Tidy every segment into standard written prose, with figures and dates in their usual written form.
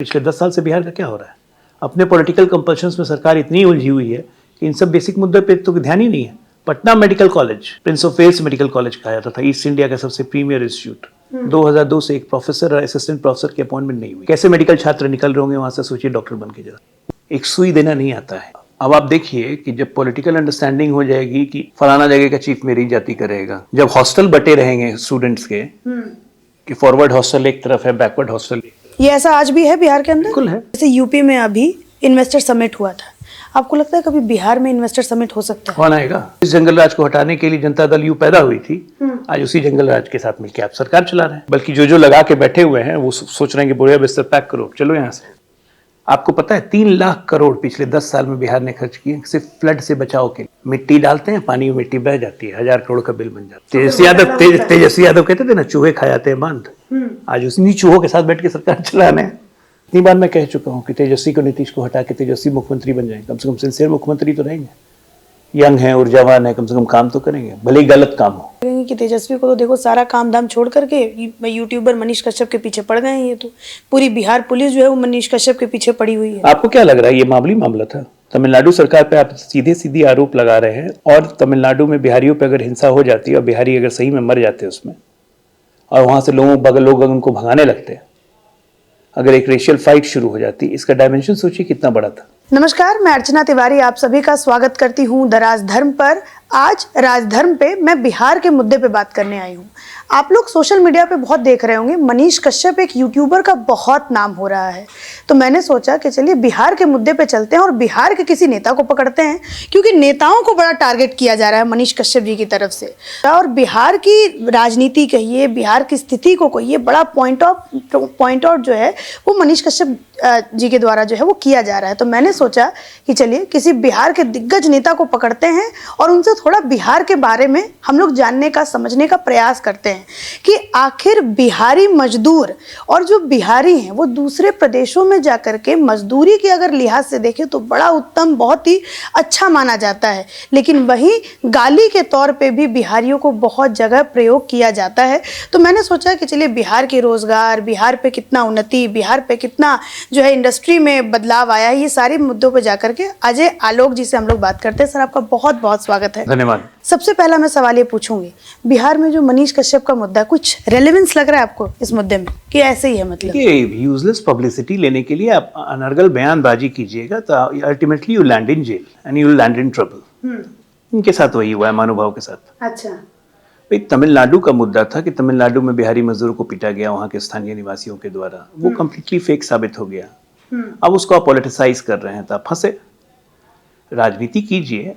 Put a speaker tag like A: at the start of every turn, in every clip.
A: पिछले 10 साल से बिहार का क्या हो रहा है? अपने पॉलिटिकल कंपल्शंस में सरकार इतनी उलझी हुई है कि इन सब बेसिक मुद्दों पे तो ध्यान ही नहीं है। Patna medical college, prince of Wales medical college कहा जाता था, ईस्ट इंडिया का सबसे प्रीमियर इंस्टीट्यूट। 2002 से एक प्रोफेसर और असिस्टेंट प्रोफेसर की अपॉइंटमेंट नहीं हुई। कैसे मेडिकल छात्र निकल रहे होंगे वहां से, सोचिए डॉक्टर बन के। जरा एक सुई देना नहीं आता है। अब आप देखिए कि जब पॉलिटिकल अंडरस्टैंडिंग हो जाएगी कि फलाना जगह का चीफ मेरी जाति करेगा, जब हॉस्टल बटे रहेंगे स्टूडेंट्स के कि फॉरवर्ड हॉस्टल एक तरफ है, बैकवर्ड हॉस्टल,
B: ये ऐसा आज भी है बिहार के अंदर?
A: बिल्कुल है।
B: जैसे यूपी में अभी इन्वेस्टर समिट हुआ था, आपको लगता है कभी बिहार में इन्वेस्टर समिट हो सकता है?
A: कौन आएगा? इस जंगल राज को हटाने के लिए जनता दल यू पैदा हुई थी, आज उसी जंगल राज के साथ मिलकर आप सरकार चला रहे हैं। बल्कि जो जो लगा के बैठे हुए हैं वो सोच रहे हैं कि बुढ़िया बिस्तर पैक करो, चलो यहाँ से। आपको पता है 3 लाख करोड़ पिछले 10 साल में बिहार ने खर्च किए सिर्फ फ्लड से बचाव के लिए। मिट्टी डालते हैं, पानी में मिट्टी बह जाती है, 1000 करोड़ का बिल बन जाता है। तेजस्वी यादव कहते थे ना, चूहे खा जाते हैं बांध। आज उसी चूहों के साथ बैठ के सरकार चला रहे हैं। इतनी बार मैं कह चुका हूँ कि तेजस्वी को, नीतीश को हटा के तेजस्वी मुख्यमंत्री बन जाए, कम से कम सिंसियर मुख्यमंत्री तो रहेंगे। यंग है, ऊर्जावान है, कम से कम काम तो करेंगे, भले ही गलत काम हो।
B: कि तेजस्वी को तो देखो सारा काम धाम छोड़ करके यूट्यूबर मनीष कश्यप के पीछे पड़ गए हैं। ये तो पूरी बिहार पुलिस जो है वो मनीष कश्यप के पीछे पड़ी हुई है।
A: आपको क्या लग रहा है ये मामूली मामला था? तमिलनाडु सरकार पे आप सीधे आरोप लगा रहे हैं, और तमिलनाडु में बिहारियों पे अगर हिंसा हो जाती है और बिहारी अगर सही में मर जाते हैं उसमें, और वहां से लोग उनको भगाने लगते हैं, अगर एक रेशियल फाइट शुरू हो जाती, इसका डायमेंशन सोचिए कितना बड़ा था।
B: नमस्कार, मैं अर्चना तिवारी आप सभी का स्वागत करती हूँ द राजधर्म पर। आज राजधर्म पे मैं बिहार के मुद्दे पे बात करने आई हूँ। आप लोग सोशल मीडिया पे बहुत देख रहे होंगे, मनीष कश्यप एक यूट्यूबर का बहुत नाम हो रहा है। तो मैंने सोचा कि चलिए बिहार के मुद्दे पे चलते हैं और बिहार के किसी नेता को पकड़ते हैं, क्योंकि नेताओं को बड़ा टारगेट किया जा रहा है मनीष कश्यप जी की तरफ से। और बिहार की राजनीति कहिए, बिहार की स्थिति को कहिए, बड़ा पॉइंट आउट जो है वो मनीष कश्यप जी के द्वारा जो है वो किया जा रहा है। तो मैंने सोचा कि चलिए किसी बिहार के दिग्गज नेता को पकड़ते हैं और उनसे थोड़ा बिहार के बारे में हम लोग जानने का, समझने का प्रयास करते हैं कि आखिर बिहारी मजदूर और जो बिहारी हैं वो दूसरे प्रदेशों में जाकर के मजदूरी के अगर लिहाज से देखें तो बड़ा उत्तम, बहुत ही अच्छा माना जाता है, लेकिन वहीं गाली के तौर पे भी बिहारियों को बहुत जगह प्रयोग किया जाता है। तो मैंने सोचा कि चलिए बिहार के रोजगार, बिहार पे कितना उन्नति, बिहार पे कितना जो है इंडस्ट्री में बदलाव आया है, ये सारे मुद्दों पे जाकर के अजय आलोक जी से हम लोग बात करते हैं। सर, आपका बहुत बहुत स्वागत है।
A: धन्यवाद।
B: सबसे पहला मैं सवाल ये पूछूंगी, बिहार में जो मनीष कश्यप का मुद्दा, कुछ रेलेवेंस लग रहा है आपको इस मुद्दे में कि ऐसे ही है? मतलब
A: यूजलेस पब्लिसिटी लेने के लिए आप अनर्गल बयानबाजी कीजिएगा तो ultimately you land in jail and you land in trouble. इनके साथ वही हुआ है, महानुभाव के साथ।
B: अच्छा,
A: भाई तमिलनाडु का मुद्दा था कि तमिलनाडु में बिहारी मजदूरों को पीटा गया वहां के स्थानीय निवासियों के द्वारा, वो कंप्लीटली फेक साबित हो गया। अब उसको आप पॉलिटिसाइज कर रहे हैं तो आप फंसे। राजनीति कीजिए,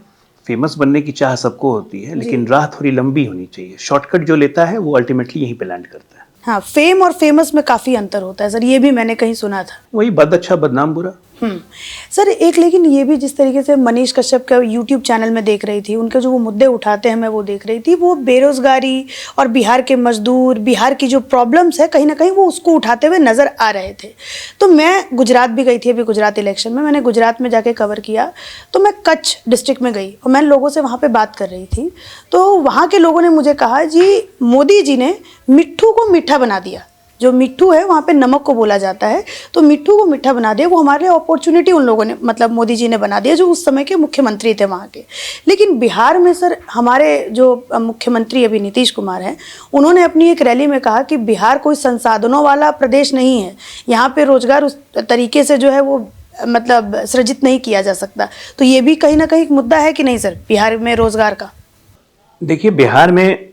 A: फेमस बनने की चाह सबको होती है, लेकिन राह थोड़ी लंबी होनी चाहिए। शॉर्टकट जो लेता है वो अल्टीमेटली यहीं पे लैंड करता है।
B: हाँ, फेम और फेमस में काफी अंतर होता है सर, ये भी मैंने कहीं सुना था।
A: वही बद अच्छा बदनाम बुरा।
B: सर एक, लेकिन ये भी जिस तरीके से मनीष कश्यप का यूट्यूब चैनल में देख रही थी, उनके जो वो मुद्दे उठाते हैं मैं वो देख रही थी, वो बेरोजगारी और बिहार के मजदूर, बिहार की जो प्रॉब्लम्स है कहीं ना कहीं वो उसको उठाते हुए नजर आ रहे थे। तो मैं गुजरात भी गई थी अभी, गुजरात इलेक्शन में मैंने गुजरात में जाके कवर किया। तो मैं कच्छ डिस्ट्रिक्ट में गई और मैं लोगों से वहाँ पर बात कर रही थी, तो वहाँ के लोगों ने मुझे कहा जी मोदी जी ने मिट्ठू को मीठा बना दिया। जो मिट्ठू है वहाँ पे नमक को बोला जाता है, तो मिट्ठू को मीठा बना दिया। वो हमारे लिए अपॉर्चुनिटी उन लोगों ने, मतलब मोदी जी ने बना दिया, जो उस समय के मुख्यमंत्री थे वहाँ के। लेकिन बिहार में सर हमारे जो मुख्यमंत्री अभी नीतीश कुमार हैं, उन्होंने अपनी एक रैली में कहा कि बिहार कोई संसाधनों वाला प्रदेश नहीं है, यहाँ पे रोजगार उस तरीके से जो है वो मतलब सृजित नहीं किया जा सकता। तो ये भी कहीं ना कहीं एक मुद्दा है कि नहीं सर बिहार में रोजगार का?
A: देखिए, बिहार में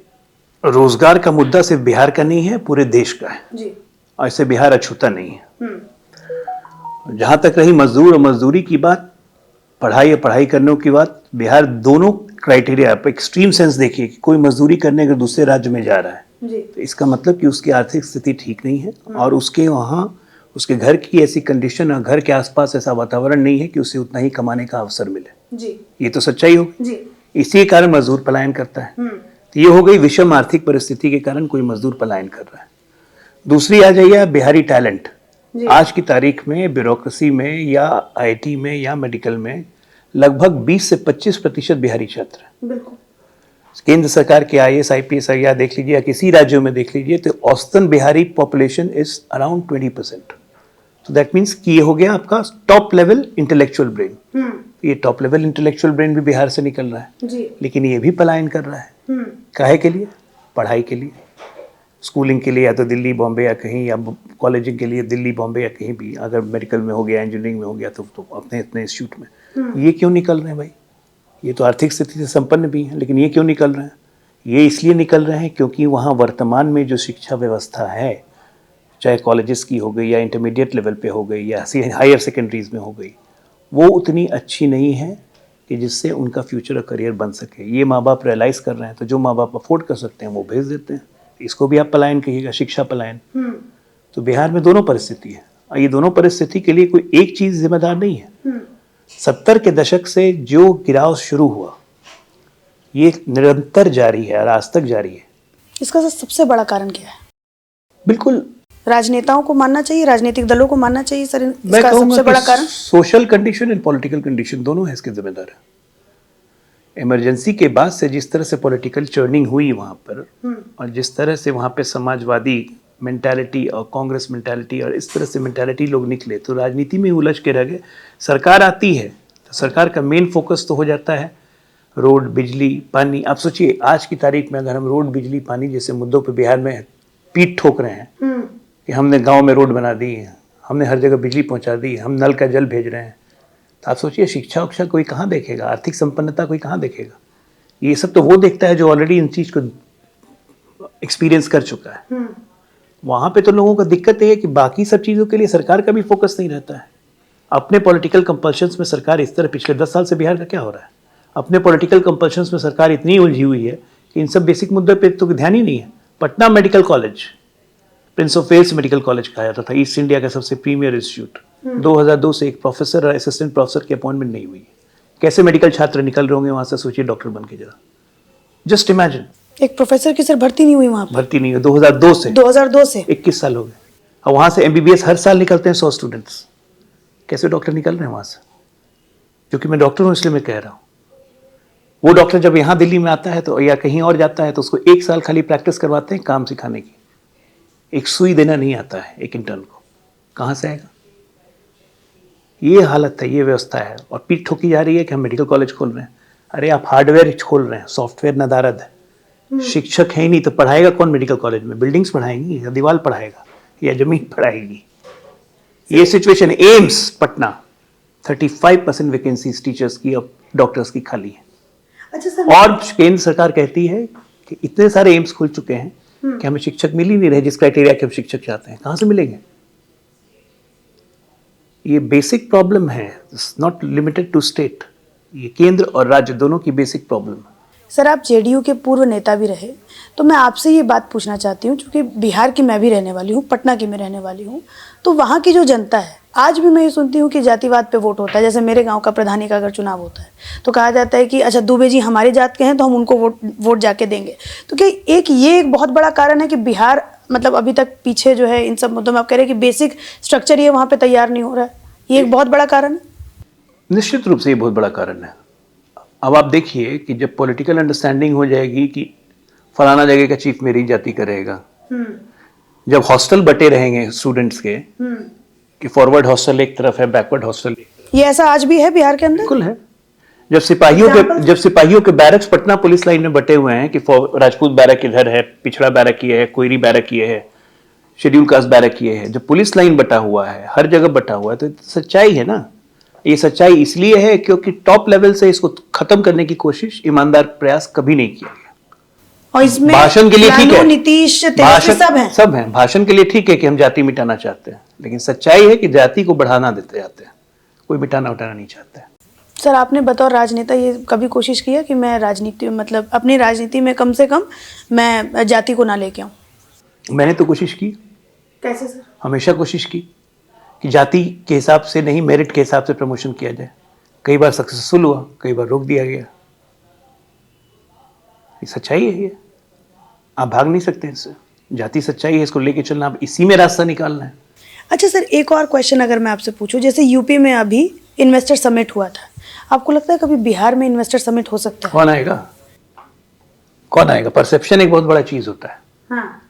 A: रोजगार का मुद्दा सिर्फ बिहार का नहीं है, पूरे देश का है जी। और इससे बिहार अछूता नहीं है। जहां तक रही मजदूर और मजदूरी की बात, पढ़ाई और पढ़ाई करने की बात, बिहार दोनों क्राइटेरिया आप एक्सट्रीम सेंस देखिए कि कोई मजदूरी करने अगर दूसरे राज्य में जा रहा है जी, तो इसका मतलब कि उसकी आर्थिक स्थिति ठीक नहीं है और उसके वहाँ उसके घर की ऐसी कंडीशन और घर के आसपास ऐसा वातावरण नहीं है कि उसे उतना ही कमाने का अवसर मिले जी। ये तो सच्चाई होगी। इसी कारण मजदूर पलायन करता है। तो ये हो गई विषम आर्थिक परिस्थिति के कारण कोई मजदूर पलायन कर रहा है। दूसरी आ जाइए बिहारी टैलेंट। आज की तारीख में ब्यूरोक्रेसी में या आईटी में या मेडिकल में लगभग 20 से 25% बिहारी छात्र हैं। बिल्कुल। केंद्र सरकार के IAS IPS या देख लीजिए या किसी राज्यों में देख लीजिए तो औसतन बिहारी पॉपुलेशन इज अराउंड 20%। तो दैट मीन्स कि ये हो गया आपका टॉप लेवल इंटेलेक्चुअल ब्रेन। ये टॉप लेवल इंटेलेक्चुअल ब्रेन भी बिहार से निकल रहा है
B: जी।
A: लेकिन ये भी पलायन कर रहा है। काहे के लिए? पढ़ाई के लिए, स्कूलिंग के लिए, या तो दिल्ली बॉम्बे या कहीं, या कॉलेजिंग के लिए दिल्ली बॉम्बे या कहीं भी, अगर मेडिकल में हो गया, इंजीनियरिंग में हो गया तो अपने अपने इंस्टीट्यूट में। ये क्यों निकल रहे हैं भाई? ये तो आर्थिक स्थिति से संपन्न भी हैं, लेकिन ये क्यों निकल रहे हैं? ये इसलिए निकल रहे हैं क्योंकि वहाँ वर्तमान में जो शिक्षा व्यवस्था है, चाहे कॉलेजेस की हो गई या इंटरमीडिएट लेवल पे हो गई या हायर सेकेंडरीज में हो गई, वो उतनी अच्छी नहीं है कि जिससे उनका फ्यूचर और करियर बन सके। ये माँ बाप रियलाइज़ कर रहे हैं, तो जो माँ बाप अफोर्ड कर सकते हैं वो भेज देते हैं। इसको भी आप पलायन कहिएगा, शिक्षा पलायन। तो बिहार में दोनों परिस्थिति है, और ये दोनों परिस्थिति के लिए कोई एक चीज़ जिम्मेदार नहीं है। 70 के दशक से जो गिराव शुरू हुआ, ये निरंतर जारी है और आज तक जारी है।
B: इसका सबसे बड़ा कारण क्या है?
A: बिल्कुल
B: राजनेताओं को मानना चाहिए, राजनीतिक दलों को मानना चाहिए सर,
A: मैं
B: इसका
A: कहूंगा
B: सबसे बड़ा
A: कि
B: कारण
A: social condition and political condition दोनों है इसके जिम्मेदार है। इमरजेंसी के बाद से जिस तरह से पॉलिटिकल चर्निंग हुई वहाँ पर, और जिस तरह से वहाँ पे समाजवादी मेंटालिटी और कांग्रेस मेंटालिटी और इस तरह से मेंटालिटी लोग निकले, तो राजनीति में उलझ के रह गए। सरकार आती है तो सरकार का मेन फोकस तो हो जाता है रोड, बिजली, पानी। आप सोचिए आज की तारीख में अगर हम रोड, बिजली, पानी जैसे मुद्दों पर बिहार में पीठ ठोक रहे हैं कि हमने गांव में रोड बना दी है, हमने हर जगह बिजली पहुंचा दी, हम नल का जल भेज रहे हैं, तो आप सोचिए शिक्षा उक्षा कोई कहाँ देखेगा, आर्थिक संपन्नता कोई कहाँ देखेगा? ये सब तो वो देखता है जो ऑलरेडी इन चीज़ को एक्सपीरियंस कर चुका है। वहाँ पे तो लोगों का दिक्कत है कि बाकी सब चीज़ों के लिए सरकार का भी फोकस नहीं रहता है। अपने पॉलिटिकल कंपल्शंस में सरकार इस तरह, पिछले 10 साल से बिहार का क्या हो रहा है, अपने पॉलिटिकल कंपल्शंस में सरकार इतनी उलझी हुई है कि इन सब बेसिक मुद्दों पर तो ध्यान ही नहीं है। Patna medical college, prince of Wales medical college कहा जाता था, ईस्ट इंडिया का सबसे प्रीमियर इंस्टीट्यूट, 2002 से एक प्रोफेसर और असिस्टेंट प्रोफेसर की अपॉइंटमेंट नहीं हुई। कैसे मेडिकल छात्र निकल रहे होंगे वहां से, सोचिए डॉक्टर बन के, जरा जस्ट इमेजिन।
B: एक प्रोफेसर की सर भर्ती नहीं हुई वहां पर,
A: भर्ती नहीं हुई 2002 से 21 साल हो गए। और वहां से MBBS हर साल निकलते हैं 100 स्टूडेंट्स। कैसे डॉक्टर निकल रहे हैं वहां से? क्योंकि मैं डॉक्टर हूं इसलिए मैं कह रहा हूँ। वो डॉक्टर जब यहाँ दिल्ली में आता है तो, या कहीं और जाता है, तो उसको 1 साल खाली प्रैक्टिस करवाते हैं काम सिखाने की, एक सुई देना नहीं आता है एक इंटर्न को। कहाँ से आएगा? ये हालत है, ये व्यवस्था है। और पीठ ठोकी जा रही है कि हम मेडिकल कॉलेज खोल रहे हैं। अरे आप हार्डवेयर खोल रहे हैं, सॉफ्टवेयर नदारद है, शिक्षक है ही नहीं, तो पढ़ाएगा कौन मेडिकल कॉलेज में? बिल्डिंग्स पढ़ाएंगी या दीवार पढ़ाएगा या जमीन पढ़ाएगी? ये situation. AIIMS Patna 35% vacancies teachers की और डॉक्टर्स की खाली है।
B: अच्छा सर,
A: और केंद्र सरकार कहती है कि इतने सारे एम्स खुल चुके हैं कि हमें शिक्षक मिल ही नहीं रहे जिस क्राइटेरिया के हम शिक्षक चाहते हैं। कहाँ से मिलेंगे? ये बेसिक प्रॉब्लम है, नॉट लिमिटेड टू स्टेट। ये केंद्र और राज्य दोनों की बेसिक प्रॉब्लम है।
B: सर आप जेडीयू के पूर्व नेता भी रहे, तो मैं आपसे ये बात पूछना चाहती हूँ, क्योंकि बिहार की मैं भी रहने वाली हूँ, पटना की मैं रहने वाली हूँ, तो वहाँ की जो जनता है, आज भी मैं ये सुनती हूँ कि जातिवाद पे वोट होता है। जैसे मेरे गांव का प्रधानी का अगर चुनाव होता है तो कहा जाता है कि अच्छा दुबे जी हमारी जात के हैं तो हम उनको वोट जाके देंगे। तो क्या ये एक बहुत बड़ा कारण है कि बिहार मतलब अभी तक पीछे जो है इन सब मुद्दों में? आप कह रहे हैं कि बेसिक स्ट्रक्चर ये वहाँ पे तैयार नहीं हो रहा है, ये एक बहुत बड़ा कारण है?
A: निश्चित रूप से ये बहुत बड़ा कारण है। अब आप देखिए कि जब पॉलिटिकल अंडरस्टैंडिंग हो जाएगी कि फलाना जगह का चीफ मेरी जाति का रहेगा, जब हॉस्टल बटे रहेंगे स्टूडेंट्स के कि फॉरवर्ड हॉस्टल एक तरफ है, बैकवर्ड हॉस्टल,
B: ये ऐसा आज भी है बिहार के अंदर?
A: बिल्कुल है। जब सिपाहियों के बैरक्स पटना पुलिस लाइन में बटे हुए हैं कि राजपूत बैरक इधर है, पिछड़ा बैरक ये है, कोयरी बैरक ये है, शेड्यूल कास्ट बैरक ये है, जब पुलिस लाइन बटा हुआ है, हर जगह बटा हुआ है, तो सच्चाई है ना। ये सच्चाई इसलिए है क्योंकि टॉप लेवल से इसको खत्म करने की कोशिश, ईमानदार प्रयास कभी नहीं किया गया।
B: और इसमें
A: भाषण के लिए ठीक है,
B: नीतीश तेजस्वी सब हैं।
A: भाषण के लिए ठीक है कि हम जाति मिटाना चाहते हैं, लेकिन सच्चाई है कि जाति को बढ़ाना देते जाते हैं, कोई मिटाना उठाना नहीं चाहते हैं।
B: सर आपने बतौर राजनेता ये कभी कोशिश किया कि मैं राजनीति मतलब अपनी राजनीति में कम से कम मैं जाति को ना लेके आऊं?
A: मैंने तो कोशिश की।
B: कैसे सर?
A: हमेशा कोशिश की कि जाति के हिसाब से नहीं, मेरिट के हिसाब से प्रमोशन किया जाए। कई बार सक्सेसफुल हुआ, कई बार रोक दिया गया। ये सच्चाई है, ये आप भाग नहीं सकते इससे। जाति सच्चाई है, इसको लेके चलना, आप इसी में रास्ता निकालना है।
B: अच्छा सर, एक और क्वेश्चन अगर मैं आपसे पूछूं, जैसे यूपी में अभी इन्वेस्टर समिट हुआ था, आपको लगता है कभी बिहार में इन्वेस्टर समिट हो सकता है?
A: कौन आएगा? कौन आएगा? परसेप्शन एक बहुत बड़ा चीज होता है।
B: हाँ।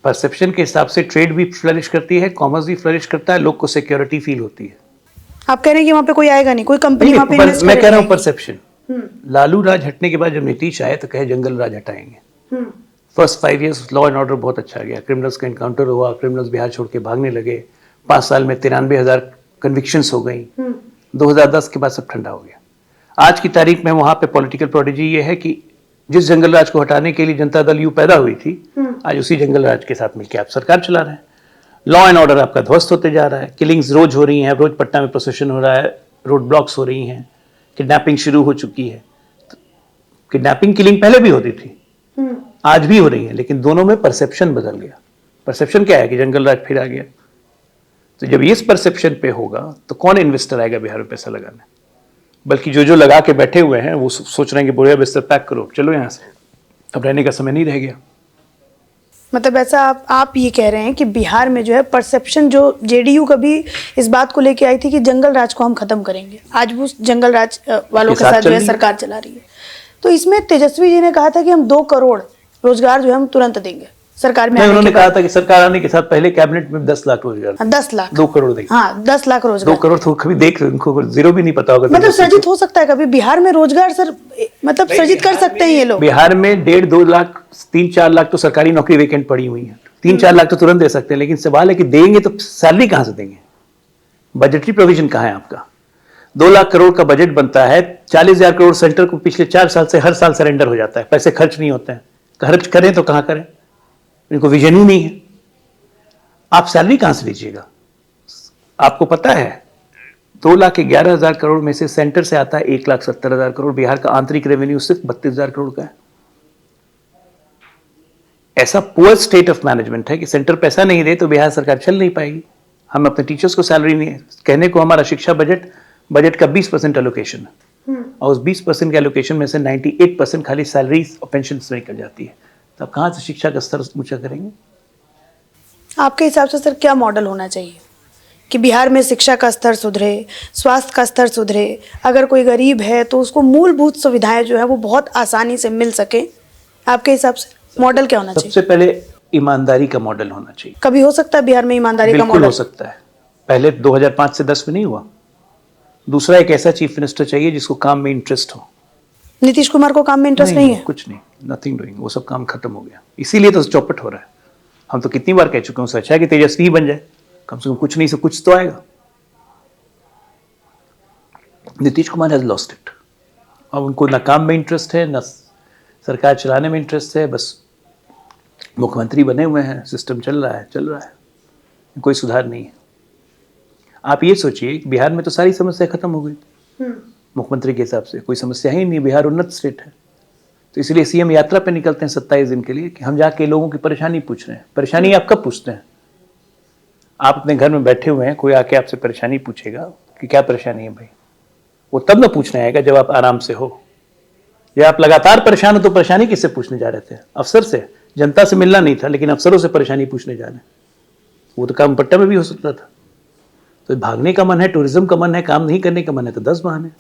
A: परसेप्शन के हिसाब से ट्रेड भी फ्लरिश करती है, कॉमर्स भी फ्लरिश करता है, लोग को सिक्योरिटी फील होती है।
B: आप कह रहे हैं कि वहाँ पे कोई आएगा नहीं, कोई कंपनी वहाँ पे इन्वेस्ट
A: मैं कह रहा हूँ परसेप्शन। लालू राज हटने के बाद जब नीतीश आए तो कहे जंगल राज हटाएंगे। First 5 years law and order बहुत अच्छा गया, क्रिमिनल्स का एनकाउंटर हुआ, क्रिमिनल्स बिहार छोड़ के भागने लगे, 5 साल में 93,000 कन्विक्शंस हो गई। 2010 के बाद सब ठंडा हो गया। आज की तारीख में वहां पे पॉलिटिकल प्रोडिजी ये है कि जिस जंगल राज को हटाने के लिए जनता दल यू पैदा हुई थी, आज उसी जंगल राज के साथ मिलकर आप सरकार चला रहे हैं। लॉ एंड ऑर्डर आपका ध्वस्त होते जा रहा है, किलिंग्स रोज हो रही हैं, रोज पटना में प्रोसेशन हो रहा है, रोड ब्लॉक्स हो रही हैं, किडनैपिंग शुरू हो चुकी है। किडनैपिंग किलिंग पहले भी होती थी, आज भी हो रही है, लेकिन दोनों में परसेप्शन बदल गया। परसेप्शन क्या है कि जंगल राज फिर आ गया। तो जब इस परसेप्शन पे होगा तो कौन इन्वेस्टर आएगा बिहार में पैसा लगाने? बल्कि जो लगा के बैठे हुए हैं वो सोच रहे हैं कि बुढ़िया बिस्तर पैक करो, चलो यहाँ से, अब रहने का समय नहीं रह गया।
B: मतलब ऐसा आप ये कह रहे हैं कि बिहार में जो है परसेप्शन, जो जेडीयू कभी इस बात को लेके आई थी कि जंगल राज को हम खत्म करेंगे, आज वो जंगल राज वालों के साथ जो है सरकार चला रही है। तो इसमें तेजस्वी जी ने कहा था कि हम 2 करोड़ रोजगार जो है हम तुरंत देंगे सरकार में।
A: उन्होंने कहा था कि सरकार आने के साथ पहले कैबिनेट में 10 लाख रोजगार।
B: 10 लाख,
A: 2 करोड़ देंगे।
B: हाँ 10 लाख रोजगार।
A: 2 करोड़ तो कभी देख, उनको जीरो भी नहीं पता होगा।
B: मतलब सृजित हो सकता है कभी बिहार में रोजगार सर, मतलब सृजित कर सकते हैं ये लोग?
A: बिहार में 1.5-2 लाख 3-4 लाख तो सरकारी नौकरी वेकेंट पड़ी हुई है। 3-4 लाख तो तुरंत दे सकते हैं, लेकिन सवाल है कि देंगे तो सैलरी कहां से देंगे? बजटरी प्रोविजन कहां है आपका? 2 लाख करोड़ का बजट बनता है, 40,000 करोड़ सेंटर को पिछले 4 साल से हर साल सरेंडर हो जाता है, पैसे खर्च नहीं होते हैं। खर्च करें तो कहां करें? इनको विजन ही नहीं है। आप सैलरी कहां से लीजिएगा? आपको पता है 2,11,000 करोड़ में से सेंटर से आता है 1,70,000 करोड़। बिहार का आंतरिक रेवेन्यू सिर्फ 32,000 करोड़ का है। ऐसा पुअर स्टेट ऑफ मैनेजमेंट है कि सेंटर पैसा नहीं दे तो बिहार सरकार चल नहीं पाएगी। हम अपने टीचर्स को सैलरी नहीं है, कहने को हमारा शिक्षा बजट का 20% एलोकेशन है, और उस 20% के एलोकेशन में से 98% खाली सैलरीज और पेंशन में निकल जाती है। तो आप कहां से शिक्षा का स्तर ऊंचा करेंगे?
B: आपके हिसाब से सर क्या मॉडल होना चाहिए कि बिहार में शिक्षा का स्तर सुधरे, स्वास्थ्य का स्तर सुधरे, अगर कोई गरीब है तो उसको मूलभूत सुविधाएं जो है वो बहुत आसानी से मिल सके? आपके हिसाब से मॉडल क्या होना चाहिए?
A: सबसे पहले ईमानदारी का मॉडल होना चाहिए।
B: कभी हो सकता है बिहार में ईमानदारी का मॉडल?
A: बिल्कुल हो सकता है। पहले 2005 से 10 में नहीं हुआ। दूसरा, एक ऐसा चीफ मिनिस्टर चाहिए जिसको काम में इंटरेस्ट हो।
B: नीतीश कुमार को काम में इंटरेस्ट नहीं है?
A: कुछ नहीं, नथिंग डूइंग, वो सब काम खत्म हो गया। इसीलिए तो चौपट हो रहा है। हम तो कितनी बार कह चुके हैं, उससे अच्छा है कि तेजस्वी ही बन जाए, कम से कम कुछ नहीं से कुछ तो आएगा। Nitish Kumar has lost it. अब उनको ना काम में इंटरेस्ट है, ना सरकार चलाने में इंटरेस्ट है, बस मुख्यमंत्री बने हुए हैं, सिस्टम चल रहा है, कोई सुधार नहीं है। आप ये सोचिए कि बिहार में तो सारी समस्या खत्म हो गई। मुख्यमंत्री के हिसाब से कोई समस्या ही नहीं, बिहार उन्नत स्टेट है। तो इसलिए सीएम यात्रा पे निकलते हैं 27 दिन के लिए कि हम जाके लोगों की परेशानी पूछ रहे हैं। परेशानी आप कब पूछते हैं? आप अपने घर में बैठे हुए हैं, कोई आके आपसे परेशानी पूछेगा कि क्या परेशानी है भाई, वो तब ना पूछने आएगा जब आप आराम से हो। या आप लगातार परेशान हो तो परेशानी किससे पूछने जा रहे थे? अफसर से। जनता से मिलना नहीं था, लेकिन अफसरों से परेशानी पूछने जा रहे हैं। वो तो काम पट्टा में भी हो सकता था। तो भागने का मन है, टूरिज्म का मन है, काम नहीं करने का मन है तो 10 बहाने।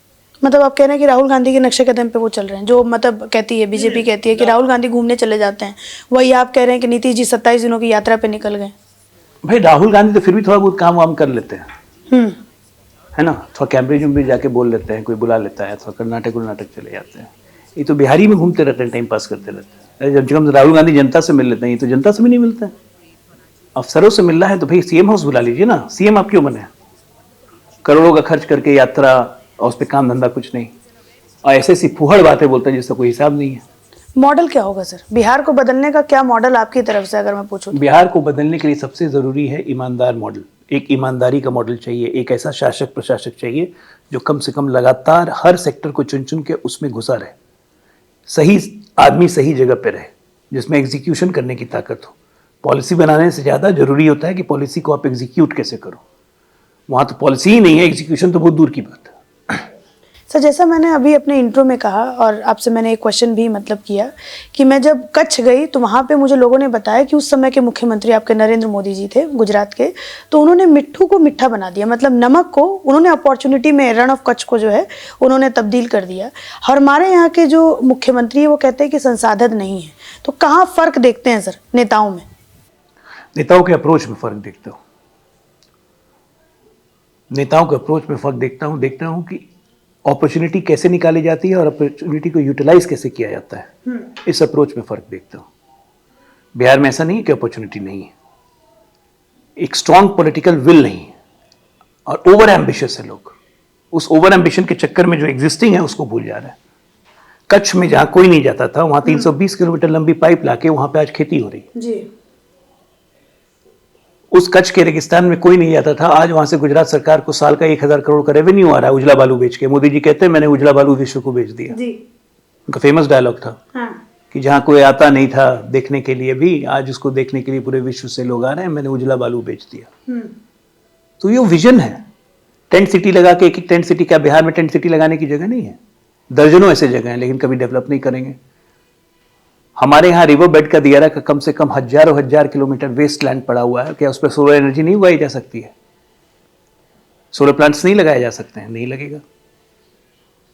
B: मतलब आप कह रहे हैं कि राहुल गांधी के नक्शे कदम पे वो चल रहे हैं, जो मतलब कहती है बीजेपी कहती है कि राहुल गांधी घूमने चले जाते हैं, वही आप कह रहे हैं कि नीतीश जी 27 दिनों की यात्रा पे निकल गए।
A: भाई राहुल गांधी तो फिर भी थोड़ा बहुत काम वाम कर लेते हैं, है ना, थोड़ा कैम्ब्रिज में जाके बोल लेते हैं, कोई बुला लेता है, थोड़ा कर्नाटक चले जाते हैं। ये तो बिहारी में घूमते रहते हैं, टाइम पास करते रहते हैं। जब कम राहुल गांधी जनता से मिल लेते हैं, ये तो जनता से भी नहीं मिलते हैं। अफसरों से मिलना है तो भाई सीएम हाउस बुला लीजिए ना। सीएम आप क्यों बने? करोड़ों का खर्च करके यात्रा और उस पर काम धंधा कुछ नहीं, और ऐसी फूहड़ बातें बोलते हैं जिसका कोई हिसाब नहीं है।
B: मॉडल क्या होगा सर? बिहार को बदलने का क्या मॉडल आपकी तरफ से अगर मैं पूछूं?
A: बिहार को बदलने के लिए सबसे जरूरी है ईमानदार मॉडल। एक ईमानदारी का मॉडल चाहिए। एक ऐसा शासक प्रशासक चाहिए जो कम से कम लगातार हर सेक्टर को चुन चुन के उसमें घुसा रहे, सही आदमी सही जगह पे रहे, जिसमें एग्जीक्यूशन करने की ताकत हो। पॉलिसी बनाने से ज़्यादा जरूरी होता है कि पॉलिसी को आप एग्जीक्यूट कैसे करो। वहाँ तो पॉलिसी ही नहीं है, एग्जीक्यूशन तो बहुत दूर की बात है।
B: सर जैसा मैंने अभी अपने इंट्रो में कहा और आपसे मैंने एक क्वेश्चन भी मतलब किया कि मैं जब कच्छ गई तो वहाँ पे मुझे लोगों ने बताया कि उस समय के मुख्यमंत्री आपके नरेंद्र मोदी जी थे गुजरात के, तो उन्होंने मिट्ठू को मिठा बना दिया। मतलब नमक को उन्होंने अपॉर्चुनिटी में रण ऑफ कच्छ को जो है उन्होंने तब्दील कर दिया। और हमारे यहाँ के जो मुख्यमंत्री है वो कहते हैं कि संसाधन नहीं है। तो कहाँ फ़र्क देखते हैं सर नेताओं में?
A: नेताओं के अप्रोच में फर्क देखता हूँ। नेताओं के अप्रोच में फर्क देखता हूँ कि अपॉर्चुनिटी कैसे निकाली जाती है और अपॉर्चुनिटी को यूटिलाइज कैसे किया जाता है। इस अप्रोच में फर्क देखता हूँ। बिहार में ऐसा नहीं है कि अपॉर्चुनिटी नहीं है, एक स्ट्रॉन्ग पॉलिटिकल विल नहीं है और ओवर एम्बिशियस है लोग। उस ओवर एम्बिशन के चक्कर में जो एग्जिस्टिंग है उसको भूल जा रहा है। कच्छ में जहां कोई नहीं जाता था वहां 320 किलोमीटर लंबी पाइप लाके वहां पे आज खेती हो रही है
B: जी।
A: उस कच्छ के रेगिस्तान में कोई नहीं जाता था, आज वहां से गुजरात सरकार को साल का 1000 करोड़ का रेवेन्यू आ रहा है उजला बालू बेच के। मोदी जी कहते हैं मैंने उजला बालू विश्व को बेच दिया
B: जी।
A: उनका फेमस डायलॉग था।
B: हाँ।
A: कि जहां कोई आता नहीं था देखने के लिए भी, आज उसको देखने के लिए पूरे विश्व से लोग आ रहे हैं, मैंने उजला बालू बेच दिया। तो ये विजन है। टेंट सिटी लगा के, एक टेंट सिटी, क्या बिहार में टेंट सिटी लगाने की जगह नहीं है? दर्जनों ऐसे जगह हैं, लेकिन कभी डेवलप नहीं करेंगे। हमारे यहाँ रिवर बेड का दियारा का कम से कम हजार किलोमीटर वेस्ट लैंड पड़ा हुआ है, क्या उस पर सोलर एनर्जी नहीं उगाई जा सकती है? सोलर प्लांट्स नहीं लगाए जा सकते हैं? नहीं लगेगा।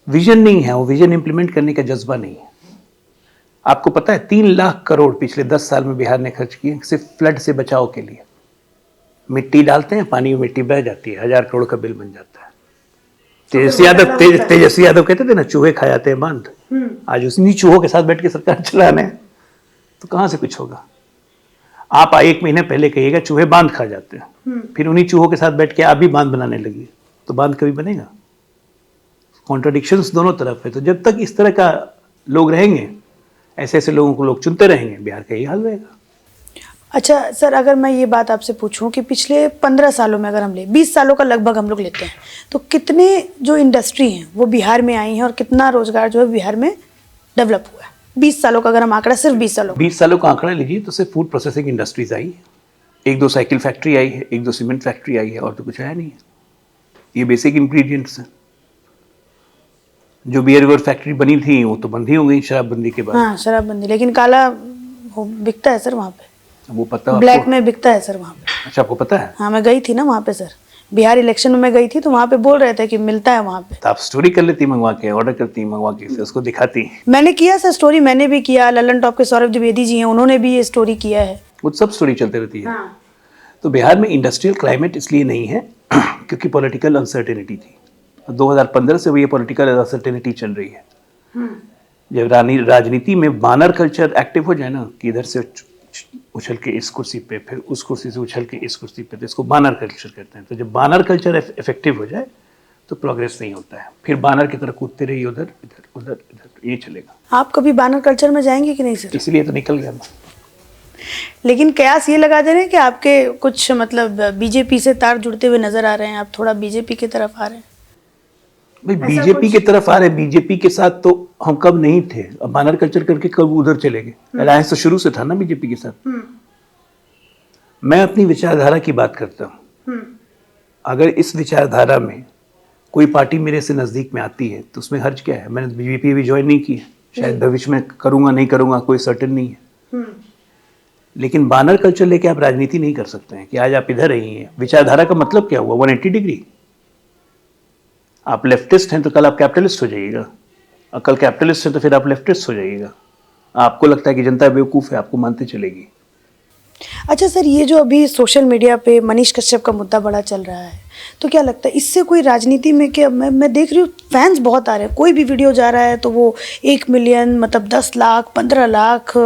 A: विजन नहीं है, वो विजन इंप्लीमेंट करने का जज्बा नहीं है। आपको पता है 3 लाख करोड़ पिछले 10 साल में बिहार ने खर्च किए सिर्फ फ्लड से बचाव के लिए। मिट्टी डालते हैं, पानी में मिट्टी बह जाती है, 1000 करोड़ का बिल बन जाता है। तेजस्वी यादव कहते थे ना, चूहे खा जाते हैं बांध। आज उसी चूहों के साथ बैठ के सरकार चलाने, तो कहां से कुछ होगा? आप 1 महीने पहले कहिएगा चूहे बांध खा जाते हैं, फिर उन्हीं चूहों के साथ बैठ के आप भी बांध बनाने लगी, तो बांध कभी बनेगा? कॉन्ट्रडिक्शंस दोनों तरफ है। तो जब तक इस तरह का लोग रहेंगे, ऐसे ऐसे लोगों को लोग चुनते रहेंगे, बिहार का यही हाल रहेगा।
B: अच्छा सर, अगर मैं ये बात आपसे पूछूं कि पिछले 15 सालों में अगर हम ले 20 सालों का लगभग हम लोग लेते हैं, तो कितने जो इंडस्ट्री हैं वो बिहार में आई हैं और कितना रोजगार जो है बिहार में डेवलप हुआ है? 20 सालों का अगर हम आंकड़ा, सिर्फ 20 सालों
A: का आंकड़ा लीजिए तो सिर्फ फूड प्रोसेसिंग इंडस्ट्रीज आई है। 1-2 साइकिल फैक्ट्री आई है, 1-2 सीमेंट फैक्ट्री आई है, और तो कुछ आया नहीं है। ये बेसिक इंग्रेडिएंट्स हैं। जो बियर फैक्ट्री बनी थी वो तो बंद ही हो गई शराबबंदी के बाद।
B: हाँ, शराबबंदी, लेकिन काला बिकता है सर वहाँ पे,
A: वो पता,
B: ब्लैक में बिकता है सर वहाँ पे।
A: अच्छा, आपको पता है?
B: हाँ, मैं गई थी ना वहाँ पे सर, बिहार इलेक्शन में मैं गई थी, तो वहाँ पे बोल रहे थे कि मिलता है वहाँ पे।
A: तो आप स्टोरी कर लेती, मंगवा के ऑर्डर करती, मंगवा के फिर उसको दिखाती।
B: मैंने किया सर स्टोरी, मैंने भी किया, ललन टॉप के सौरभ द्विवेदी जी हैं, उन्होंने भी ये स्टोरी किया है।
A: वो सब स्टोरी चलती रहती है।
B: हाँ।
A: तो बिहार में इंडस्ट्रियल क्लाइमेट इसलिए नहीं है क्योंकि पॉलिटिकल अनसर्टेनिटी थी। 2015 से वो ये पॉलिटिकल अनसर्टेनिटी चल रही है। जब राजनीति में बानर कल्चर एक्टिव हो जाए ना, कि इधर से उछल के इस कुर्सी पे, फिर उस कुर्सी से उछल के इस कुर्सी पे, तो इसको बानर कल्चर कहते हैं। तो जब बानर कल्चर इफेक्टिव हो जाए तो प्रोग्रेस नहीं होता है, फिर बानर की तरह कूदते रहिए, उधर इधर उधर इधर, ये चलेगा।
B: आप कभी बानर कल्चर में जाएंगे कि नहीं सर?
A: इसलिए तो निकल गया मैं।
B: लेकिन कयास ये लगा दे रहे हैं कि आपके कुछ मतलब बीजेपी से तार जुड़ते हुए नजर आ रहे हैं, आप थोड़ा बीजेपी की तरफ आ रहे हैं।
A: भाई बीजेपी की तरफ आ रहे, बीजेपी के साथ तो हम कब नहीं थे, अब बानर कल्चर करके कब उधर चले गए? अलायंस तो शुरू से था ना बीजेपी के साथ। मैं अपनी विचारधारा की बात करता हूँ। अगर इस विचारधारा में कोई पार्टी मेरे से नजदीक में आती है तो उसमें हर्ज क्या है? मैंने बीजेपी भी ज्वाइन नहीं की है, शायद भविष्य में करूंगा नहीं करूंगा, कोई सर्टेन नहीं है। लेकिन बानर कल्चर लेके आप राजनीति नहीं कर सकते हैं कि आज आप इधर रही हैं। विचारधारा का मतलब क्या हुआ? 180 डिग्री। आप लेफ्टिस्ट हैं तो कल आप कैपिटलिस्ट हो जाइएगा, और कल कैपिटलिस्ट हैं तो फिर आप लेफ्टिस्ट हो जाइएगा। आपको लगता है कि जनता बेवकूफ़ है, आपको मानते चलेगी।
B: अच्छा सर, ये जो अभी सोशल मीडिया पे मनीष कश्यप का मुद्दा बड़ा चल रहा है, तो क्या लगता है इससे कोई राजनीति में, क्या मैं देख रही हूँ फैंस बहुत आ रहे हैं, कोई भी वीडियो जा रहा है तो वो 1 मिलियन, मतलब 10 लाख, 15 लाख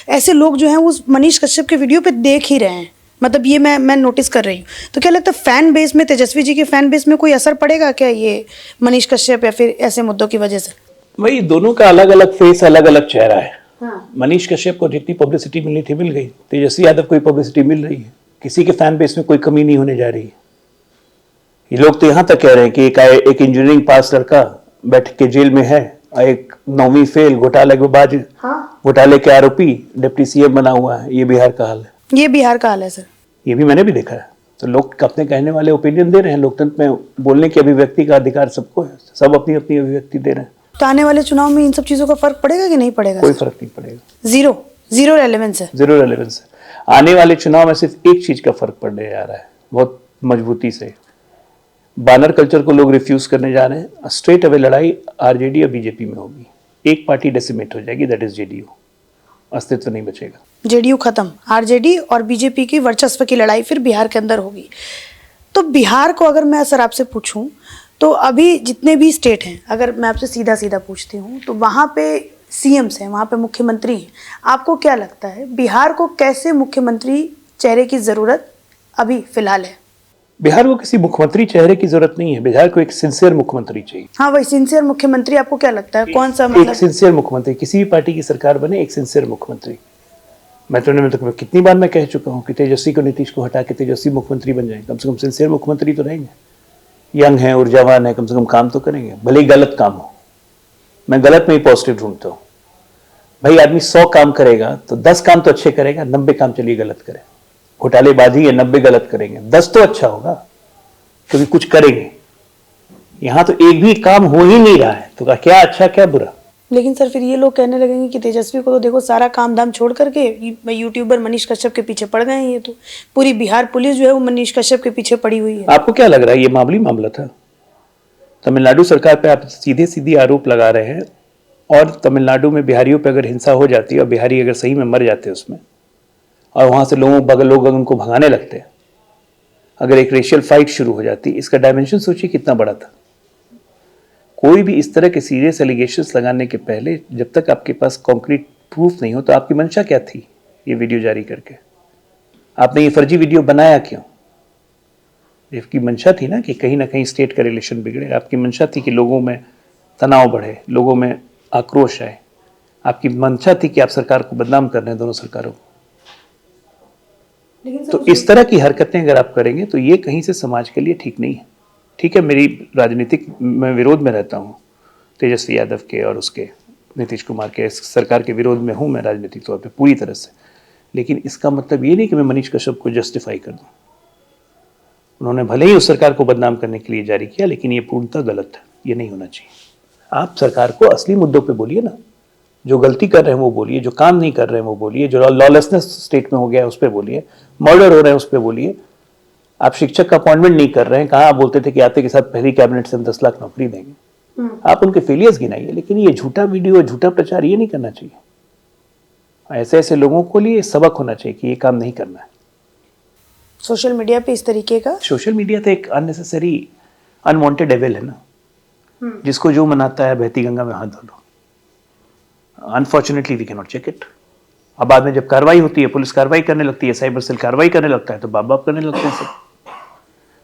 B: ऐसे लोग जो हैं उस मनीष कश्यप के वीडियो पे देख ही रहे हैं। मतलब ये मैं नोटिस कर रही हूँ। तो क्या लगता है फैन बेस में, तेजस्वी जी के फैन बेस में कोई असर पड़ेगा क्या ये मनीष कश्यप या फिर ऐसे मुद्दों की वजह से?
A: वही दोनों का अलग अलग फेस, अलग अलग चेहरा है। मनीष कश्यप को जितनी पब्लिसिटी मिलनी थी मिल गई, तेजस्वी यादव को पब्लिसिटी मिल रही है, किसी के फैन बेस में कोई कमी नहीं होने जा रही है। ये लोग तो यहाँ तक कह रहे हैं कि एक इंजीनियरिंग पास लड़का बैठ के जेल में है, और एक 9वीं फेल घोटाले के बाद घोटाले के आरोपी डिप्टी सीएम बना हुआ है। ये बिहार का हाल है।
B: ये बिहार का हाल है सर, ये
A: भी मैंने भी देखा है। तो लोग अपने कहने वाले ओपिनियन दे रहे हैं। लोकतंत्र में बोलने की अभिव्यक्ति का अधिकार सबको है, सब अपनी अपनी अभिव्यक्ति दे रहे हैं।
B: तो आने वाले चुनाव में इन सब चीजों का फर्क पड़ेगा कि नहीं पड़ेगा?
A: कोई फर्क नहीं पड़ेगा।
B: जीरो रेलेवेंस है।
A: जीरो रेलेवेंस है। आने वाले चुनाव में सिर्फ एक चीज का फर्क पड़ने जा रहा है, बहुत मजबूती से। बानर कल्चर को लोग रिफ्यूज करने जा रहे हैं। स्ट्रेट अवे लड़ाई आरजेडी और बीजेपी में होगी। एक पार्टी डेसिमेट हो जाएगी, दैट इज जेडीयू। अस्तित्व नहीं बचेगा।
B: जेडीयू खत्म, आरजेडी और बीजेपी की वर्चस्व की लड़ाई फिर बिहार के अंदर होगी। तो बिहार को अगर मैं सर आपसे पूछूं तो अभी जितने भी स्टेट हैं, अगर मैं आपसे सीधा सीधा पूछती हूं तो वहाँ पे सीएम्स हैं, वहाँ पे मुख्यमंत्री हैं। आपको क्या लगता है बिहार को कैसे मुख्यमंत्री चेहरे की ज़रूरत अभी फिलहाल है?
A: बिहार को किसी मुख्यमंत्री चेहरे की जरूरत नहीं है, बिहार को एक सिंसियर मुख्यमंत्री चाहिए।
B: हाँ, वही सिंसियर मुख्यमंत्री। आपको क्या लगता है कौन सा
A: एक
B: मतलब?
A: सिंसियर मुख्यमंत्री, किसी भी पार्टी की सरकार बने, एक सिंसियर मुख्यमंत्री। मैं कितनी बार मैं कह चुका हूँ कि तेजस्वी को, नीतीश को हटा के तेजस्वी मुख्यमंत्री बन जाए, कम से कम सिंसियर मुख्यमंत्री तो रहेंगे। यंग है, ऊर्जावान है, कम से कम काम तो करेंगे, भले ही गलत काम हो। मैं गलत में ही पॉजिटिव ढूंढता हूँ। भाई आदमी 100 काम करेगा तो 10 काम तो अच्छे करेगा, 90 काम चलिए गलत करे। घोटालेबाजी है, 90 गलत करेंगे, 10 तो अच्छा होगा क्योंकि कुछ करेंगे। यहां तो एक भी काम हो ही नहीं रहा है, तो क्या अच्छा क्या बुरा।
B: लेकिन सर फिर ये लोग कहने लगेंगे कि तेजस्वी को तो देखो सारा काम धाम छोड़ करके यूट्यूबर मनीष कश्यप के पीछे पड़ गए हैं। ये तो पूरी बिहार पुलिस जो है वो मनीष कश्यप के पीछे पड़ी हुई है।
A: आपको क्या लग रहा है ये मामूली मामला था? तमिलनाडु सरकार पे आप सीधे सीधे आरोप लगा रहे हैं, और तमिलनाडु में बिहारियों पे अगर हिंसा हो जाती है और बिहारी अगर सही में मर जाते हैं उसमें, और वहां से लोग उनको भगाने लगते हैं, अगर एक रेशियल फाइट शुरू हो जाती, इसका डायमेंशन सोचिए कितना बड़ा था। कोई भी इस तरह के सीरियस एलिगेशंस लगाने के पहले जब तक आपके पास कॉन्क्रीट प्रूफ नहीं हो, तो आपकी मंशा क्या थी ये वीडियो जारी करके? आपने ये फर्जी वीडियो बनाया क्यों? आपकी मंशा थी ना कि कहीं ना कहीं स्टेट का रिलेशन बिगड़े। आपकी मंशा थी कि लोगों में तनाव बढ़े, लोगों में आक्रोश आए। आपकी मंशा थी कि आप सरकार को बदनाम कर रहे हैं, दोनों सरकारों को। तो इस तरह की हरकतें अगर आप करेंगे तो ये कहीं से समाज के लिए ठीक नहीं है। ठीक है, मेरी राजनीतिक मैं विरोध में रहता हूँ तेजस्वी यादव के और उसके नीतीश कुमार के सरकार के विरोध में हूँ मैं राजनीतिक तौर पे पूरी तरह से, लेकिन इसका मतलब ये नहीं कि मैं मनीष कश्यप को जस्टिफाई कर दूँ। उन्होंने भले ही उस सरकार को बदनाम करने के लिए जारी किया, लेकिन ये पूर्णतः गलत है, ये नहीं होना चाहिए। आप सरकार को असली मुद्दों पे बोलिए ना, जो गलती कर रहे हैं वो बोलिए, जो काम नहीं कर रहे हैं वो बोलिए, जो लॉलेसनेस स्टेट में हो गया है उस पर बोलिए, मर्डर हो रहे हैं उस पर बोलिए। आप शिक्षक का अपॉइंटमेंट नहीं कर रहे हैं, कहाँ आप बोलते थे कि आते के साथ पहली कैबिनेट से हम 10 लाख नौकरी देंगे। आप उनके फेलियर्स गिनाइए, लेकिन ये झूठा वीडियो, झूठा प्रचार ये नहीं करना चाहिए। ऐसे ऐसे लोगों को लिए सबक होना चाहिए कि ये काम नहीं करना है।
B: सोशल मीडिया पे इस तरीके का, सोशल
A: मीडिया तो एक अननेसेसरी अनवांटेड डेविल है ना, जिसको जो मनाता है बहती गंगा में हाथ धो लो। Unfortunately we can not check it. अब बाद में जब कार्रवाई होती है, पुलिस कार्रवाई करने लगती है, साइबर सेल कार्रवाई करने लगता है, तो बाप बाप करने लगते हैं सब।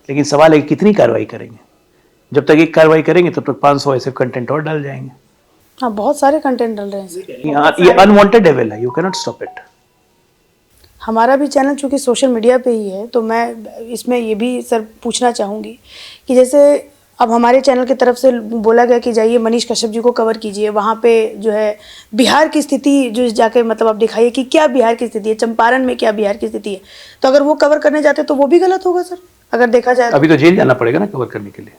A: लेकिन सवाल है कितनी कार्रवाई करेंगे? जब तक एक कार्रवाई करेंगे तब तक 500 ऐसे कंटेंट और डाल जाएंगे।
B: हाँ, बहुत सारे कंटेंट डाल रहे हैं।
A: ये अनवांटेड डेविल है, you can not stop it.
B: हमारा भी चैनल चूंकि सोशल मीडिया पे ही है, तो मैं इसमें ये भी सर पूछना चाहूँगी कि जैसे अब हमारे चैनल की तरफ से बोला गया कि जाइए मनीष कश्यप जी को कवर कीजिए, वहाँ पे जो है बिहार की स्थिति जो जाके मतलब आप दिखाइए कि क्या बिहार की स्थिति है, चंपारण में क्या बिहार की स्थिति है। तो अगर वो कवर करने जाते तो वो भी गलत होगा सर, अगर देखा जाए।
A: अभी तो जेल जाना पड़ेगा ना कवर करने के लिए।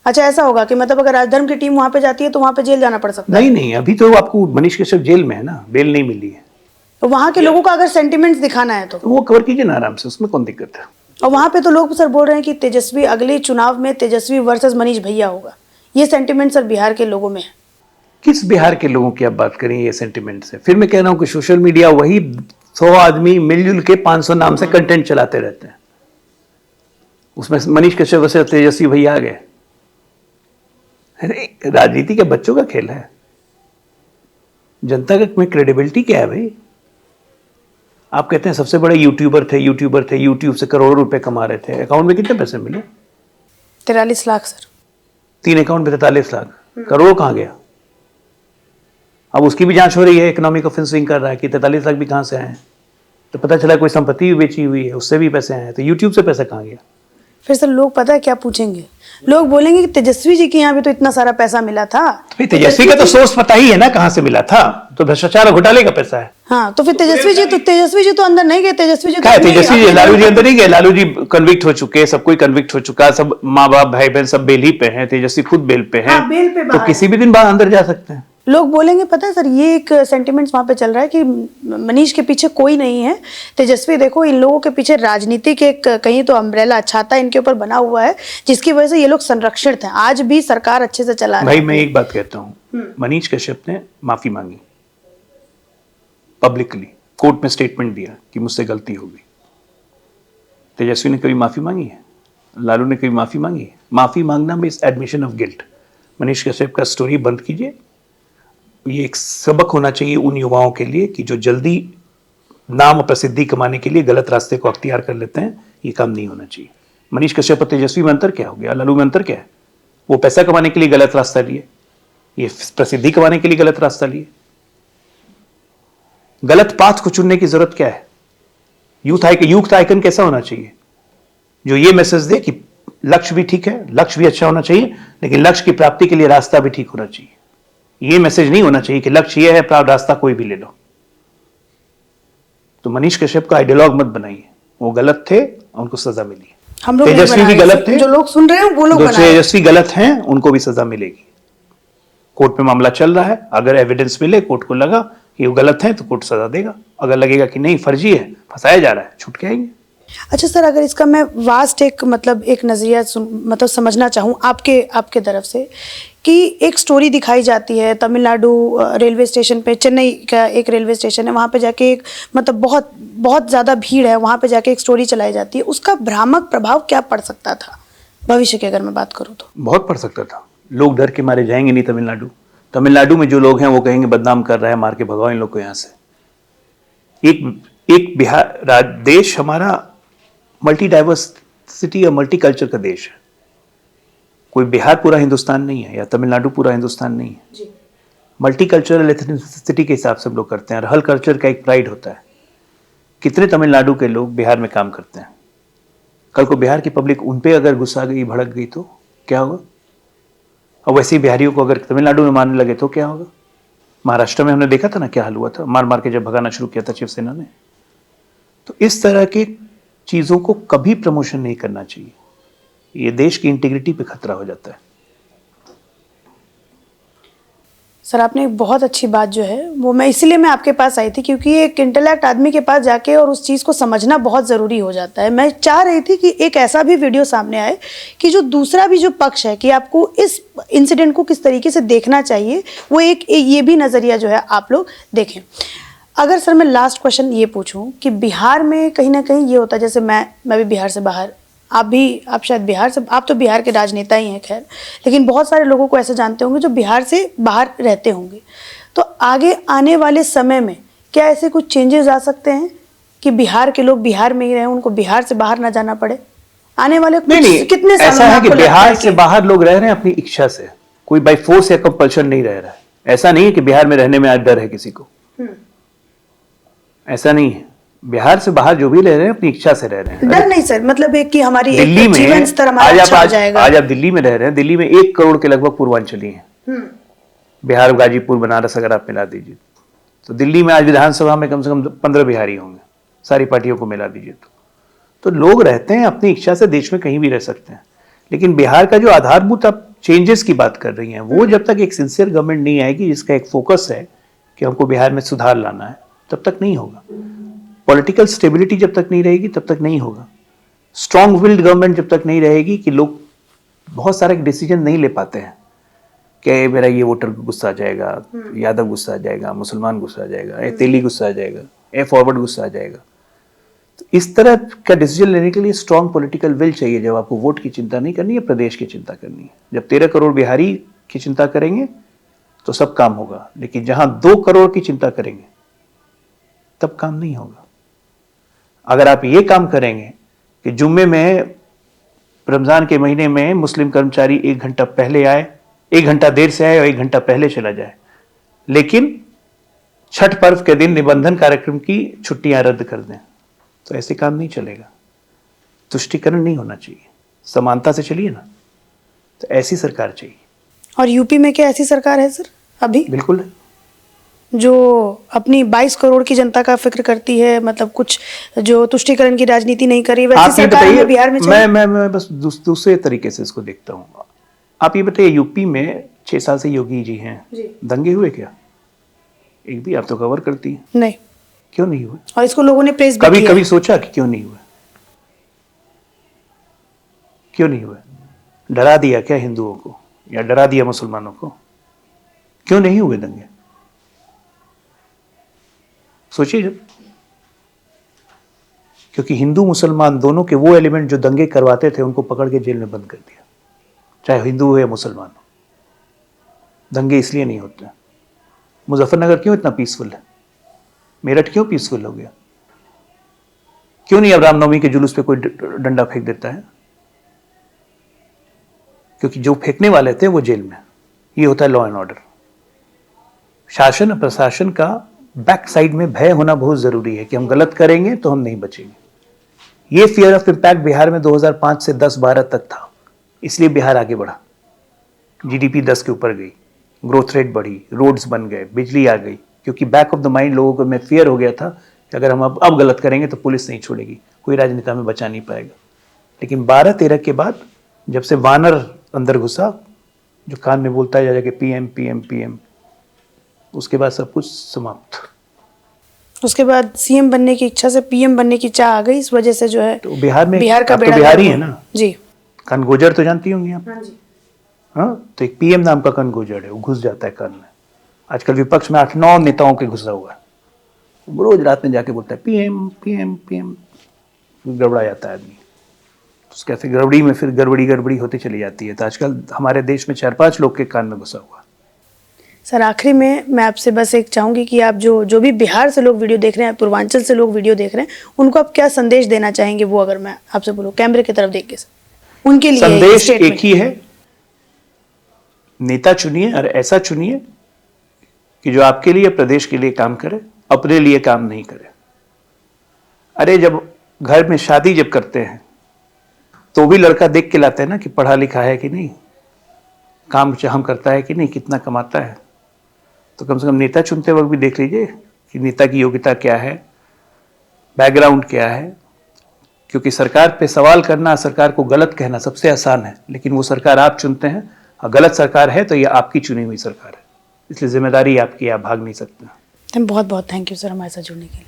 B: अच्छा, ऐसा होगा कि मतलब अगर राजधर्म की टीम वहाँ पे जाती है तो वहाँ पे जेल जाना पड़ सकता है?
A: नहीं, अभी तो आपको मनीष कश्यप जेल में है ना, बेल नहीं मिली है।
B: तो वहाँ के लोगों का अगर सेंटिमेंट्स दिखाना है तो
A: वो कवर कीजिए ना आराम से, उसमें कौन दिक्कत है।
B: और वहाँ पे तो लोग सर बोल रहे हैं कि तेजस्वी अगले चुनाव में तेजस्वी वर्सेस मनीष भैया होगा। ये सेंटिमेंट सर बिहार के लोगों में है।
A: किस बिहार के लोगों की आप बात करें ये सेंटिमेंट से? फिर मैं कह रहा हूं कि सोशल मीडिया वही 100 आदमी मिलजुल के 500 नाम से कंटेंट चलाते रहते हैं, उसमें मनीष कश्यप वैसे तेजस्वी भैया आ गए। अरे राजनीति के बच्चों का खेल है। जनता में क्रेडिबिलिटी क्या है भाई? आप कहते हैं सबसे बड़े यूट्यूबर थे, यूट्यूब से करोड़ों रुपए कमा रहे थे, अकाउंट में कितने पैसे मिले?
B: 43 लाख सर।
A: 3 अकाउंट में 43 लाख, करोड़ कहाँ गया? अब उसकी भी जांच हो रही है, इकोनॉमिक ऑफेंसिंग कर रहा है कि 43 लाख भी कहाँ से आए। तो पता चला कोई संपत्ति भी बेची हुई है, उससे भी पैसे आए। तो यूट्यूब से पैसा कहाँ गया?
B: फिर सर लोग पता है क्या पूछेंगे? लोग बोलेंगे कि तेजस्वी जी के यहाँ भी तो इतना सारा पैसा मिला था।
A: तेजस्वी का तो सोर्स पता ही है ना कहाँ से मिला था, तो भ्रष्टाचार और घोटाले का पैसा है।
B: हाँ, तो फिर तेजस्वी जी तो अंदर नहीं गए। तेजस्वी जी
A: लालू जी अंदर नहीं गए। लालू जी कन्विक्ट हो चुके, सब कोई कन्विक्ट हो चुका, सब माँ बाप भाई बहन सब बेल ही पे हैं। तेजस्वी खुद बेल पे हैं। तो किसी भी दिन बाद अंदर जा सकते हैं।
B: लोग बोलेंगे पता है सर, ये एक सेंटिमेंट्स वहां पे चल रहा है कि मनीष के पीछे कोई नहीं है, तेजस्वी देखो इन लोगों के पीछे राजनीतिक एक कहीं तो अम्ब्रेला छाता इनके ऊपर बना हुआ है, जिसकी वजह से ये लोग संरक्षित हैं। आज भी सरकार अच्छे से चला रही है।
A: भाई मैं एक बात कहता हूँ, मनीष कश्यप ने माफी मांगी, पब्लिकली कोर्ट में स्टेटमेंट दिया कि मुझसे गलती हो गई। तेजस्वी ने कभी माफी मांगी है? लालू ने कभी माफी मांगी है? माफी मांगना भी admission of guilt. Manish Kashyap का स्टोरी बंद कीजिए। ये एक सबक होना चाहिए उन युवाओं के लिए कि जो जल्दी नाम और प्रसिद्धि कमाने के लिए गलत रास्ते को अख्तियार कर लेते हैं, ये काम नहीं होना चाहिए। मनीष कश्यप और तेजस्वी में अंतर क्या हो गया? लालू में अंतर क्या है? वो पैसा कमाने के लिए गलत रास्ता लिए, ये प्रसिद्धि कमाने के लिए गलत रास्ता लिए। गलत पाथ को चुनने की जरूरत क्या है? यूथ आइकन कैसा होना चाहिए? जो ये मैसेज दे कि लक्ष्य भी ठीक है, लक्ष्य भी अच्छा होना चाहिए, लेकिन लक्ष्य की प्राप्ति के लिए रास्ता भी ठीक होना चाहिए। ये मैसेज नहीं होना चाहिए कि लक्ष्य ये है, रास्ता कोई भी ले लो। तो मनीष कश्यप का आइडियोलॉग मत बनाइए, वो गलत थे, उनको सजा मिली।
B: हम लोग
A: तेजस्वी भी गलत थे,
B: जो लोग सुन रहे हैं वो लोग बनाए।
A: तेजस्वी गलत हैं, उनको भी सजा मिलेगी। कोर्ट में मामला चल रहा है, अगर एविडेंस मिले, कोर्ट को लगा कि वो गलत है तो कोर्ट सजा देगा। अगर लगेगा कि नहीं फर्जी है, फंसाया जा रहा है, छूट के आएंगे।
B: अच्छा सर, अगर इसका मैं वास्ट एक नजरिया समझना चाहूँ आपके तरफ से, कि एक स्टोरी दिखाई जाती है तमिलनाडु रेलवे स्टेशन पे, चेन्नई का एक रेलवे स्टेशन है, वहाँ पे जाके एक बहुत बहुत ज़्यादा भीड़ है, वहाँ पे जाके एक स्टोरी चलाई जाती है, उसका भ्रामक प्रभाव क्या पड़ सकता था भविष्य की अगर मैं बात करूँ तो? बहुत
A: पड़ सकता था। लोग डर के मारे जाएंगे नहीं तमिलनाडु में जो लोग हैं वो कहेंगे बदनाम कर रहा है, मार के भगाओ इन लोग को यहाँ से। एक बिहार देश हमारा मल्टी डाइवर्सिटी और मल्टी कल्चर का देश है। कोई बिहार पूरा हिंदुस्तान नहीं है या तमिलनाडु पूरा हिंदुस्तान नहीं है। मल्टी कल्चरल एथनिसिटी के हिसाब से हम लोग करते हैं और हर कल्चर का एक प्राइड होता है। कितने तमिलनाडु के लोग बिहार में काम करते हैं, कल को बिहार की पब्लिक उन पे अगर गुस्सा गई, भड़क गई तो क्या होगा? और वैसे ही बिहारियों को अगर तमिलनाडु में मारने लगे तो क्या होगा? महाराष्ट्र में हमने देखा था ना क्या हाल हुआ था, मार मार के जब भगाना शुरू किया था शिवसेना ने। तो इस तरह की चीजों को कभी प्रमोशन नहीं करना चाहिए, ये देश की इंटीग्रिटी पे खतरा हो जाता है।
B: सर आपने एक बहुत अच्छी बात जो है वो इसीलिए मैं आपके पास आई थी, क्योंकि एक इंटेलेक्ट आदमी के पास जाके और उस चीज़ को समझना बहुत ज़रूरी हो जाता है। मैं चाह रही थी कि एक ऐसा भी वीडियो सामने आए कि जो दूसरा भी जो पक्ष है कि आपको इस इंसिडेंट को किस तरीके से देखना चाहिए, वो एक ये भी नज़रिया जो है आप लोग देखें। अगर सर मैं लास्ट क्वेश्चन ये पूछूं कि बिहार में कहीं ना कहीं ये होता है, जैसे मैं भी बिहार से बाहर, आप शायद बिहार से, आप तो बिहार के राजनेता ही हैं खैर, लेकिन बहुत सारे लोगों को ऐसे जानते होंगे जो बिहार से बाहर रहते होंगे। तो आगे आने वाले समय में क्या ऐसे कुछ चेंजेस आ सकते हैं कि बिहार के लोग बिहार में ही रहें, उनको बिहार से बाहर ना जाना पड़े आने वाले कितने सालों में?
A: ऐसा है कि बिहार से बाहर लोग रह रहे हैं अपनी इच्छा से, कोई बाई फोर्स या कंपल्शन नहीं रह रहा है। ऐसा नहीं है कि बिहार में रहने में आज डर है किसी को, ऐसा नहीं है। बिहार से बाहर जो भी रह रहे हैं अपनी इच्छा से रह रहे हैं।
B: डर नहीं सर, मतलब एक कि हमारी
A: दिल्ली में
B: जीवन स्तर हमारा अच्छा हो जाएगा।
A: आज आप दिल्ली में रह रहे हैं, दिल्ली में 1 करोड़ के लगभग पूर्वांचली हैं। बिहार, गाजीपुर, बनारस अगर आप मिला दीजिए तो दिल्ली में आज विधानसभा में कम से कम 15 बिहारी होंगे, सारी पार्टियों को मिला दीजिए तो लोग रहते हैं अपनी इच्छा से, देश में कहीं भी रह सकते हैं। लेकिन बिहार का जो आधारभूत आप चेंजेस की बात कर रही हैं, वो जब तक एक सिंसियर गवर्नमेंट नहीं आएगी जिसका एक फोकस है कि हमको बिहार में सुधार लाना है, तब तक नहीं होगा। पॉलिटिकल स्टेबिलिटी जब तक नहीं रहेगी तब तक नहीं होगा। स्ट्रॉन्ग विल्ड गवर्नमेंट जब तक नहीं रहेगी कि लोग बहुत सारे डिसीजन नहीं ले पाते हैं कि मेरा ये वोटर गुस्सा आ जाएगा, यादव गुस्सा आ जाएगा, मुसलमान गुस्सा आ जाएगा, तेली गुस्सा आ जाएगा, फॉरवर्ड गुस्सा आ जाएगा। तो इस तरह का डिसीजन लेने के लिए स्ट्रॉन्ग पॉलिटिकल विल चाहिए। जब आपको वोट की चिंता नहीं करनी है, प्रदेश की चिंता करनी है। जब 13 करोड़ बिहारी की चिंता करेंगे तो सब काम होगा, लेकिन जहां 2 करोड़ की चिंता करेंगे तब काम नहीं होगा। अगर आप ये काम करेंगे कि जुम्मे में, रमजान के महीने में मुस्लिम कर्मचारी 1 घंटा पहले आए, 1 घंटा देर से आए और 1 घंटा पहले चला जाए, लेकिन छठ पर्व के दिन निबंधन कार्यक्रम की छुट्टियां रद्द कर दें, तो ऐसे काम नहीं चलेगा। तुष्टीकरण नहीं होना चाहिए, समानता से चलिए ना। तो ऐसी सरकार चाहिए।
B: और यूपी में क्या ऐसी सरकार है सर अभी?
A: बिल्कुल है,
B: जो अपनी 22 करोड़ की जनता का फिक्र करती है, मतलब कुछ जो तुष्टीकरण की राजनीति नहीं करी, वैसी सरकार हमें बिहार में चाहिए।
A: मैं बस दूसरे तरीके से इसको देखता हूँ। आप ये बताइए, यूपी में 6 साल से योगी जी हैं, दंगे हुए क्या? एक भी आप तो कवर करती हैं।
B: नहीं,
A: क्यों नहीं हुए?
B: और इसको लोगों ने प्रेस भी
A: कभी सोचा कि क्यों नहीं हुए? क्यों नहीं हुए? डरा दिया क्या हिंदुओं को, या डरा दिया मुसलमानों को? क्यों नहीं हुए दंगे? सोचिए जब, क्योंकि हिंदू मुसलमान दोनों के वो एलिमेंट जो दंगे करवाते थे उनको पकड़ के जेल में बंद कर दिया, चाहे हिंदू हो या मुसलमान हो। दंगे इसलिए नहीं होते। मुजफ्फरनगर क्यों इतना पीसफुल है? मेरठ क्यों पीसफुल हो गया? क्यों नहीं अब रामनवमी के जुलूस पे कोई डंडा फेंक देता है? क्योंकि जो फेंकने वाले थे वो जेल में। ये होता है लॉ एंड ऑर्डर। शासन और प्रशासन का बैक साइड में भय होना बहुत जरूरी है कि हम गलत करेंगे तो हम नहीं बचेंगे। ये फियर ऑफ इम्पैक्ट बिहार में 2005 से 10-12 तक था, इसलिए बिहार आगे बढ़ा। जीडीपी 10 के ऊपर गई, ग्रोथ रेट बढ़ी, रोड्स बन गए, बिजली आ गई, क्योंकि बैक ऑफ द माइंड लोगों को में फियर हो गया था कि अगर हम अब गलत करेंगे तो पुलिस नहीं छोड़ेगी, कोई राजनेता में बचा नहीं पाएगा। लेकिन 12-13 के बाद जब से वानर अंदर घुसा, जो कान में बोलता है जाके पीएम पीएम पीएम, उसके बाद सब कुछ समाप्त।
B: उसके बाद सीएम बनने की इच्छा से पीएम बनने की चाह आ गई, इस वजह से जो है
A: तो बिहार में
B: बिहार का
A: आप तो
B: बेड़ा
A: बिहारी
B: गर्क
A: है ना
B: जी।
A: कनगोजर तो जानती होंगी आप।
B: हाँ जी।
A: हाँ, तो एक पीएम नाम का कनगोजर है, वो घुस जाता है कान में। आजकल विपक्ष में 8-9 नेताओं के घुसा हुआ है, वो रोज रात में जाके बोलता है पीएम पीएम पीएम, गड़बड़ा जाता है आदमी। तो कैसे गड़बड़ी में फिर गड़बड़ी होती चली जाती है। तो आजकल हमारे देश में 4-5 लोग के कान में घुसा हुआ।
B: सर आखिरी में मैं आपसे बस एक चाहूंगी कि आप जो भी बिहार से लोग वीडियो देख रहे हैं, पूर्वांचल से लोग वीडियो देख रहे हैं, उनको आप क्या संदेश देना चाहेंगे? वो अगर मैं आपसे बोलूं कैमरे की तरफ देख के सर, उनके लिए
A: संदेश एक ही है, नेता चुनिए और ऐसा चुनिए कि जो आपके लिए, प्रदेश के लिए काम करे, अपने लिए काम नहीं करे। अरे जब घर में शादी जब करते हैं तो भी लड़का देख के लाते हैं ना कि पढ़ा लिखा है कि नहीं, काम हम करता है कि नहीं, कितना कमाता है। तो कम से कम नेता चुनते वक्त भी देख लीजिए कि नेता की योग्यता क्या है, बैकग्राउंड क्या है। क्योंकि सरकार पे सवाल करना, सरकार को गलत कहना सबसे आसान है, लेकिन वो सरकार आप चुनते हैं और गलत सरकार है तो ये आपकी चुनी हुई सरकार है, इसलिए जिम्मेदारी आपकी, आप भाग नहीं सकते।
B: बहुत बहुत थैंक यू सर हमारे साथ जुड़ने के लिए।